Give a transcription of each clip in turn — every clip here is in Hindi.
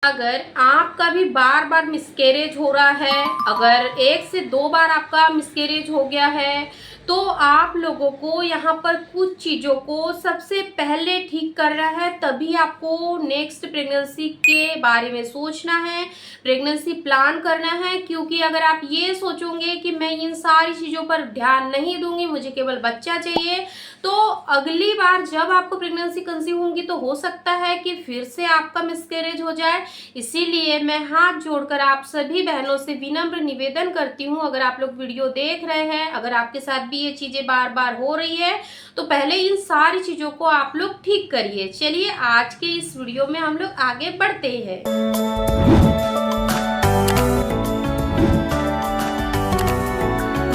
अगर आपका भी बार बार मिसकैरेज हो रहा है, अगर 1 से 2 बार आपका मिसकैरेज हो गया है, तो आप लोगों को यहाँ पर कुछ चीज़ों को सबसे पहले ठीक करना है। तभी आपको नेक्स्ट प्रेगनेंसी के बारे में सोचना है, प्रेगनेंसी प्लान करना है। क्योंकि अगर आप ये सोचोगे कि मैं इन सारी चीज़ों पर ध्यान नहीं दूंगी, मुझे केवल बच्चा चाहिए, तो अगली बार जब आपको प्रेगनेंसी कंसीव होंगी तो हो सकता है कि फिर से आपका मिसकैरेज हो जाए। इसीलिए मैं हाथ जोड़कर आप सभी बहनों से विनम्र निवेदन करती हूँ, अगर आप लोग वीडियो देख रहे हैं, अगर आपके साथ भी ये चीज़ें बार बार हो रही है, तो पहले इन सारी चीज़ों को आप लोग ठीक करिए। चलिए आज के इस वीडियो में हम लोग आगे बढ़ते हैं।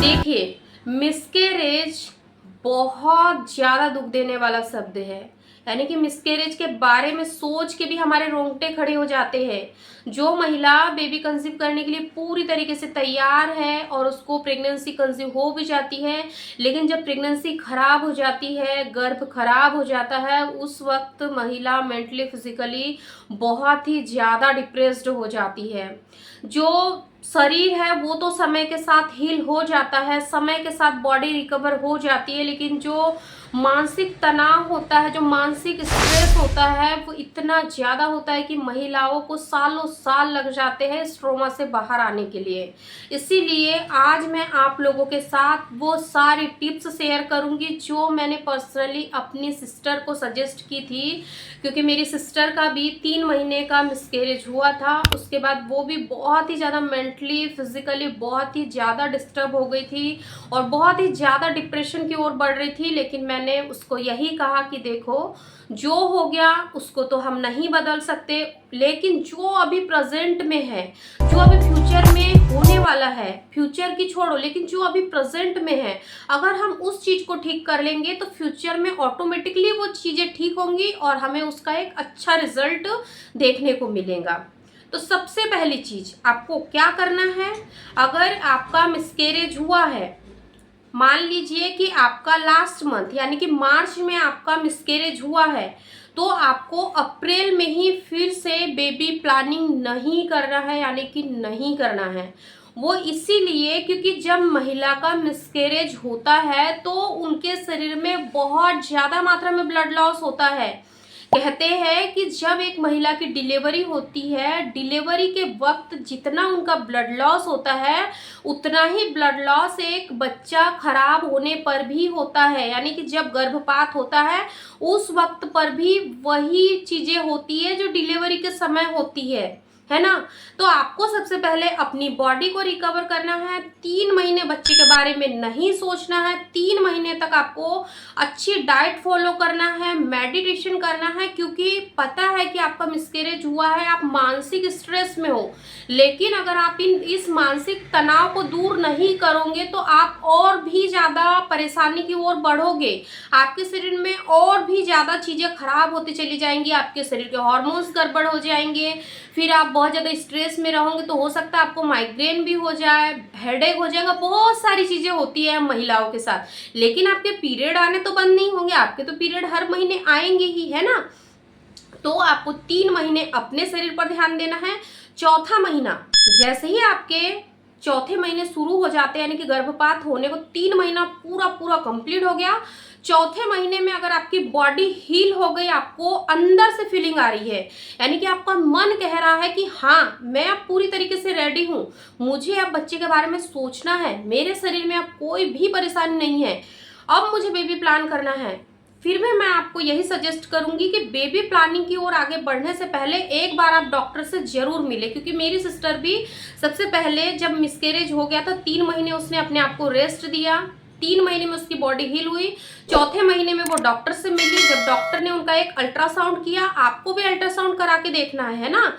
देखिए, मिसकैरेज बहुत ज़्यादा दुख देने वाला शब्द है। यानी कि मिसकैरेज के बारे में सोच के भी हमारे रोंगटे खड़े हो जाते हैं। जो महिला बेबी कंसीव करने के लिए पूरी तरीके से तैयार है और उसको प्रेगनेंसी कंसीव हो भी जाती है, लेकिन जब प्रेगनेंसी खराब हो जाती है, गर्भ खराब हो जाता है, उस वक्त महिला मेंटली फिजिकली बहुत ही ज़्यादा डिप्रेस्ड हो जाती है। जो शरीर है वो तो समय के साथ हील हो जाता है, समय के साथ बॉडी रिकवर हो जाती है, लेकिन जो मानसिक तनाव होता है, जो मानसिक स्ट्रेस होता है, वो इतना ज़्यादा होता है कि महिलाओं को सालों साल लग जाते हैं इस ट्रॉमा से बाहर आने के लिए। इसीलिए आज मैं आप लोगों के साथ वो सारी टिप्स शेयर करूंगी जो मैंने पर्सनली अपनी सिस्टर को सजेस्ट की थी। क्योंकि मेरी सिस्टर का भी 3 महीने का मिसकैरेज हुआ था। उसके बाद वो भी बहुत ही ज़्यादा मेंटली फिजिकली बहुत ही ज़्यादा डिस्टर्ब हो गई थी और बहुत ही ज़्यादा डिप्रेशन की ओर बढ़ रही थी। लेकिन मैंने उसको यही कहा कि देखो, जो हो गया उसको तो हम नहीं बदल सकते, लेकिन जो अभी प्रेजेंट में है, जो अभी फ्यूचर में होने वाला है, फ्यूचर की छोड़ो, लेकिन जो अभी प्रेजेंट में है, अगर हम उस चीज़ को ठीक कर लेंगे तो फ्यूचर में ऑटोमेटिकली वो चीज़ें ठीक होंगी और हमें उसका एक अच्छा रिजल्ट देखने को मिलेगा। तो सबसे पहली चीज़ आपको क्या करना है, अगर आपका मिसकैरेज हुआ है, मान लीजिए कि आपका लास्ट मंथ यानी कि मार्च में आपका मिसकैरेज हुआ है, तो आपको अप्रैल में ही फिर से बेबी प्लानिंग नहीं करना है, यानी कि नहीं करना है। वो इसीलिए क्योंकि जब महिला का मिसकैरेज होता है तो उनके शरीर में बहुत ज़्यादा मात्रा में ब्लड लॉस होता है। कहते हैं कि जब एक महिला की डिलीवरी होती है, डिलीवरी के वक्त जितना उनका ब्लड लॉस होता है, उतना ही ब्लड लॉस एक बच्चा खराब होने पर भी होता है। यानी कि जब गर्भपात होता है उस वक्त पर भी वही चीज़ें होती है जो डिलीवरी के समय होती है ना। तो आपको सबसे पहले अपनी बॉडी को रिकवर करना है। 3 महीने बच्चे के बारे में नहीं सोचना है। 3 महीने तक आपको अच्छी डाइट फॉलो करना है, मेडिटेशन करना है, क्योंकि पता है कि आपका मिसकैरेज हुआ है, आप मानसिक स्ट्रेस में हो। लेकिन अगर आप इस मानसिक तनाव को दूर नहीं करोगे तो आप और भी ज़्यादा परेशानी की ओर बढ़ोगे। आपके शरीर में और भी ज़्यादा चीज़ें खराब होती चली जाएंगी, आपके शरीर के हार्मोन्स गड़बड़ हो जाएंगे, फिर आप बहुत ज़्यादा स्ट्रेस में रहोगे तो हो सकता है आपको माइग्रेन भी हो जाए, हेडेक हो जाएगा, बहुत सारी चीज़ें होती है महिलाओं के साथ। लेकिन आपके पीरियड आने तो बंद नहीं होंगे, आपके तो पीरियड हर महीने आएंगे ही, है ना। तो आपको 3 महीने अपने शरीर पर ध्यान देना है। चौथा महीना जैसे ही आपके चौथे महीने शुरू हो जाते हैं, यानी कि गर्भपात होने को 3 महीना पूरा पूरा कंप्लीट हो गया, चौथे महीने में अगर आपकी बॉडी हील हो गई, आपको अंदर से फीलिंग आ रही है, यानी कि आपका मन कह रहा है कि हाँ मैं अब पूरी तरीके से रेडी हूँ, मुझे अब बच्चे के बारे में सोचना है, मेरे शरीर में अब कोई भी परेशानी नहीं है, अब मुझे बेबी प्लान करना है, फिर भी मैं आपको यही सजेस्ट करूंगी कि बेबी प्लानिंग की ओर आगे बढ़ने से पहले एक बार आप डॉक्टर से जरूर मिले। क्योंकि मेरी सिस्टर भी सबसे पहले जब मिसकैरेज हो गया था, 3 महीने उसने अपने आप को रेस्ट दिया, 3 महीने में उसकी बॉडी हील हुई, चौथे महीने में वो डॉक्टर से मिली। जब डॉक्टर ने उनका एक अल्ट्रासाउंड किया, आपको भी अल्ट्रासाउंड करा के देखना है ना,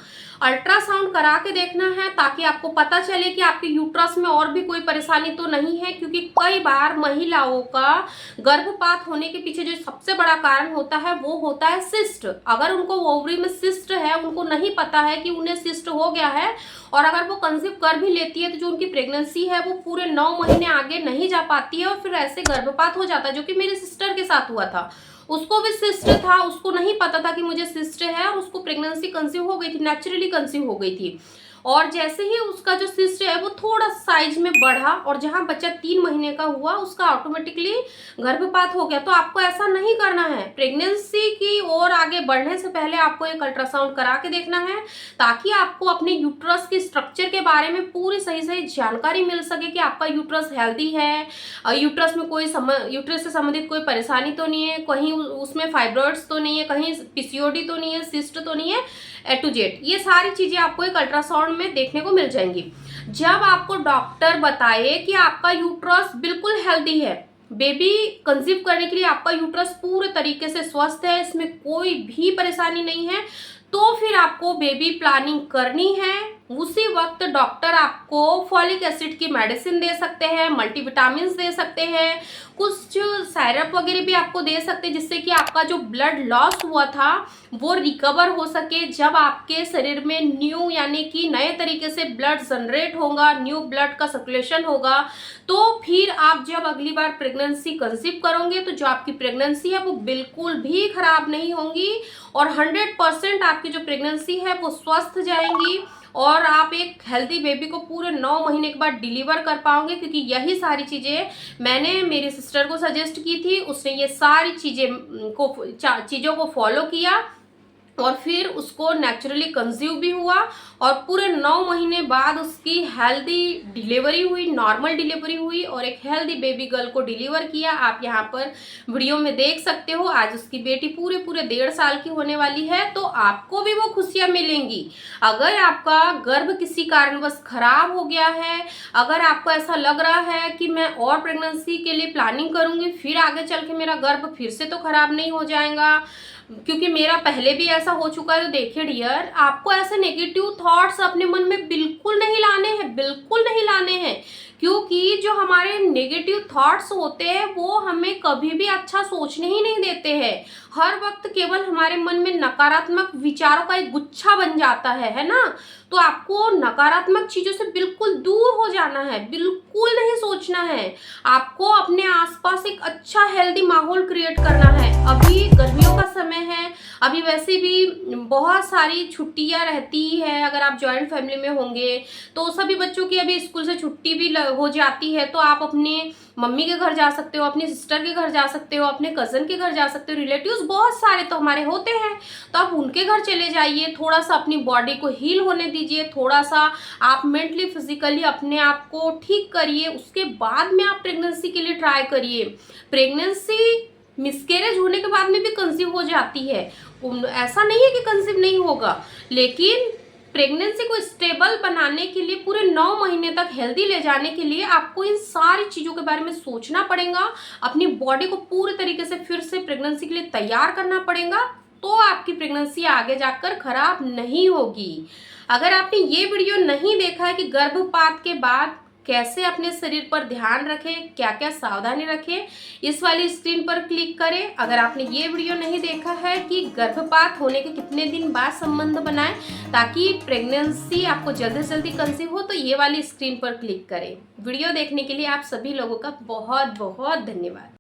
अल्ट्रासाउंड करा के देखना है ताकि आपको पता चले कि आपके यूट्रस में और भी कोई परेशानी तो नहीं है। क्योंकि कई बार महिलाओं का गर्भपात होने के पीछे जो सबसे बड़ा कारण होता है वो होता है सिस्ट। अगर उनको ओवरी में सिस्ट है, उनको नहीं पता है कि उन्हें सिस्ट हो गया है, और अगर वो कंसीव कर भी लेती है तो जो उनकी प्रेगनेंसी है वो पूरे 9 महीने आगे नहीं जा पाती है और फिर ऐसे गर्भपात हो जाता है, जो कि मेरी सिस्टर के साथ हुआ था। उसको भी सिस्ट था, उसको नहीं पता था कि मुझे सिस्ट है, और उसको प्रेगनेंसी कंसीव हो गई थी, नेचुरली कंसीव हो गई थी। और जैसे ही उसका जो सिस्ट है वो थोड़ा साइज में बढ़ा, और जहां बच्चा 3 महीने का हुआ उसका ऑटोमेटिकली गर्भपात हो गया। तो आपको ऐसा नहीं करना है। प्रेगनेंसी की ओर आगे बढ़ने से पहले आपको एक अल्ट्रासाउंड करा के देखना है, ताकि आपको अपने यूट्रस के स्ट्रक्चर के बारे में पूरी सही सही जानकारी मिल सके कि आपका यूट्रस हेल्दी है, यूट्रस में कोई यूट्रस से संबंधित कोई परेशानी तो नहीं है, कहीं उसमें फाइब्रॉइड्स तो नहीं है, कहीं पीसीओडी तो नहीं है, सिस्ट तो नहीं है, ए टू जेड ये सारी चीजें आपको एक अल्ट्रासाउंड में देखने को मिल जाएंगी। जब आपको डॉक्टर बताए कि आपका यूट्रस बिल्कुल हेल्दी है, बेबी कंसीव करने के लिए आपका यूट्रस पूरे तरीके से स्वस्थ है, इसमें कोई भी परेशानी नहीं है, तो फिर आपको बेबी प्लानिंग करनी है। उसी वक्त डॉक्टर आपको फॉलिक एसिड की मेडिसिन दे सकते हैं, मल्टीविटामिन दे सकते हैं, कुछ सायरप वगैरह भी आपको दे सकते हैं, जिससे कि आपका जो ब्लड लॉस हुआ था वो रिकवर हो सके। जब आपके शरीर में न्यू यानी कि नए तरीके से ब्लड जनरेट होगा, न्यू ब्लड का सर्कुलेशन होगा, तो फिर आप जब अगली बार प्रेगनेंसी कंसीव करोगे तो जो आपकी प्रेगनेंसी है वो बिल्कुल भी खराब नहीं होंगी, और 100% आपकी जो प्रेगनेंसी है वो स्वस्थ जाएंगी, और आप एक हेल्दी बेबी को पूरे 9 महीने के बाद डिलीवर कर पाओगे। क्योंकि यही सारी चीज़ें मैंने मेरी सिस्टर को सजेस्ट की थी, उसने ये सारी चीज़ों को फॉलो किया, और फिर उसको नेचुरली कंसीव भी हुआ, और पूरे 9 महीने बाद उसकी हेल्दी डिलीवरी हुई, नॉर्मल डिलीवरी हुई, और एक हेल्दी बेबी गर्ल को डिलीवर किया। आप यहाँ पर वीडियो में देख सकते हो। आज उसकी बेटी पूरे 1.5 साल की होने वाली है, तो आपको भी वो खुशियाँ मिलेंगी। अगर आपका गर्भ किसी कारणवश खराब हो गया है, अगर आपको ऐसा लग रहा है कि मैं और प्रेगनेंसी के लिए प्लानिंग करूँगी, फिर आगे चल के मेरा गर्भ फिर से तो खराब नहीं हो जाएगा, क्योंकि मेरा पहले भी ऐसा हो चुका है, तो देखिए डियर, आपको ऐसे नेगेटिव थॉट्स अपने मन में बिल्कुल नहीं लाने हैं, बिल्कुल नहीं लाने हैं। क्योंकि जो हमारे नेगेटिव थॉट्स होते हैं वो हमें कभी भी अच्छा सोचने ही नहीं देते हैं। हर वक्त केवल हमारे मन में नकारात्मक विचारों का एक गुच्छा बन जाता है ना। तो आपको नकारात्मक चीजों से बिल्कुल दूर हो जाना है, बिल्कुल नहीं सोचना है। आपको अपने आसपास एक अच्छा हेल्दी माहौल क्रिएट करना है। अभी गर्मियों का समय है, अभी वैसे भी बहुत सारी छुट्टियां रहती है। अगर आप जॉइंट फैमिली में होंगे तो सभी बच्चों की अभी स्कूल से छुट्टी भी हो जाती है, तो आप अपने मम्मी के घर जा सकते हो, अपनी सिस्टर के घर जा सकते हो, अपने कजन के घर जा सकते हो। रिलेटिव्स बहुत सारे तो हमारे होते हैं, तो आप उनके घर चले जाइए, थोड़ा सा अपनी बॉडी को हील होने दीजिए, थोड़ा सा आप मेंटली फिजिकली अपने आप को ठीक करिए, उसके बाद में आप प्रेगनेंसी के लिए ट्राई करिए। प्रेगनेंसी मिसकैरेज होने के बाद में भी कंसीव हो जाती है, ऐसा नहीं है कि कंसीव नहीं होगा, लेकिन प्रेगनेंसी को स्टेबल बनाने के लिए पूरे 9 महीने तक हेल्दी ले जाने के लिए आपको इन सारी चीज़ों के बारे में सोचना पड़ेगा। अपनी बॉडी को पूरे तरीके से फिर से प्रेगनेंसी के लिए तैयार करना पड़ेगा, तो आपकी प्रेगनेंसी आगे जाकर खराब नहीं होगी। अगर आपने ये वीडियो नहीं देखा है कि गर्भपात के बाद कैसे अपने शरीर पर ध्यान रखें, क्या क्या सावधानी रखें, इस वाली स्क्रीन पर क्लिक करें। अगर आपने ये वीडियो नहीं देखा है कि गर्भपात होने के कितने दिन बाद संबंध बनाएं ताकि प्रेगनेंसी आपको जल्दी से जल्दी कंसीव हो, तो ये वाली स्क्रीन पर क्लिक करें। वीडियो देखने के लिए आप सभी लोगों का बहुत बहुत धन्यवाद।